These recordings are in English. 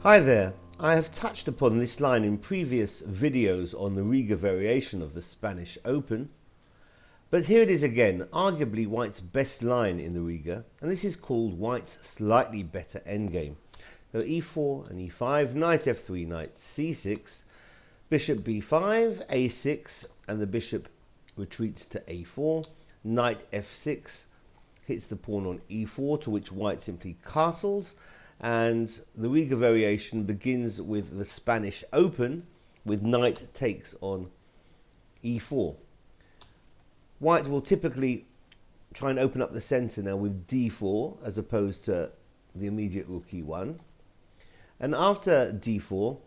Hi there. I have touched upon this line in previous videos on the Riga variation of the Spanish Open, but here it is again, arguably White's best line in the Riga, and this is called White's slightly better endgame. So e4 and e5, knight f3, knight c6, bishop b5, a6, and the bishop retreats to a4, knight f6, hits the pawn on e4, to which White simply castles, and the Riga variation begins with the Spanish Open with knight takes on e4. White will typically try and open up the center now with d4 as opposed to the immediate rook e1. And after d4,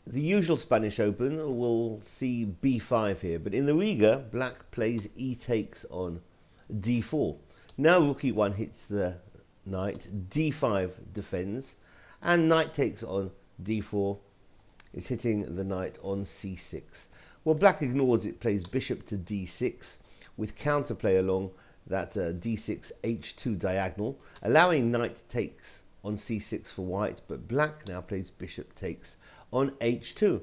the usual Spanish Open will see b5 here, but in the Riga, black plays e takes on d4. Now rook e1 hits the knight, d5 defends, and knight takes on d4 is hitting the knight on c6. Well, black ignores it, plays bishop to d6 with counterplay along that d6 h2 diagonal, allowing knight takes on c6 for white, but black now plays bishop takes on h2.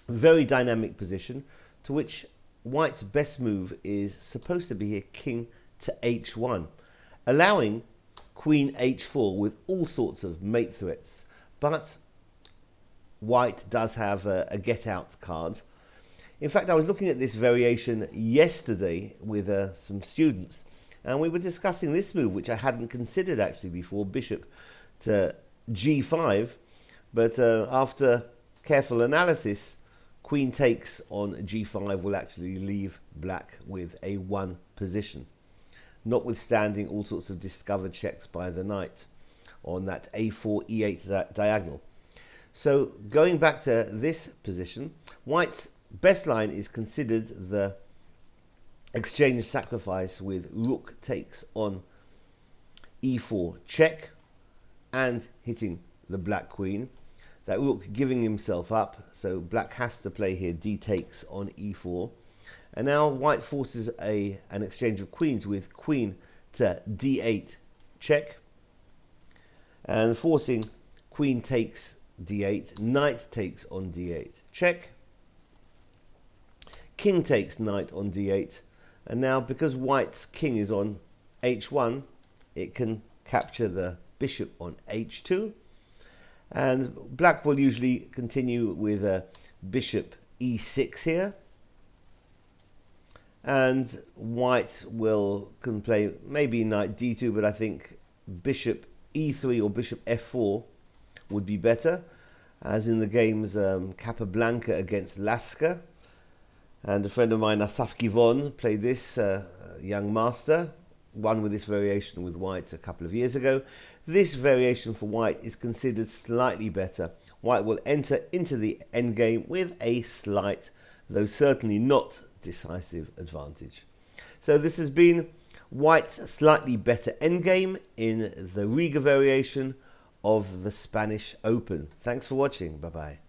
Very dynamic position, to which white's best move is supposed to be here king to h1, allowing queen h4 with all sorts of mate threats, but white does have a get out card. In fact, I was looking at this variation yesterday with some students, and we were discussing this move, which I hadn't considered actually before, bishop to g5, but after careful analysis, queen takes on g5 will actually leave black with a 1 position, notwithstanding all sorts of discovered checks by the knight on that a4 e8 diagonal. So going back to this position, white's best line is considered the exchange sacrifice with rook takes on e4 check and hitting the black queen. That rook giving himself up, so black has to play here d takes on e4. And now white forces an exchange of queens with queen to d8 check, and forcing queen takes d8, knight takes on d8 check, king takes knight on d8, and now because white's king is on h1, it can capture the bishop on h2, and black will usually continue with a bishop e6 here, and white can play maybe knight d2, but I think bishop e3 or bishop f4 would be better, as in the games Capablanca against Lasker. And a friend of mine, Asaf Givon, played this, young master, won with this variation with white a couple of years ago. This variation for white is considered slightly better. White will enter into the endgame with a slight, though certainly not decisive advantage. So this has been white's slightly better endgame in the Riga variation of the Spanish Open. Thanks for watching. Bye bye.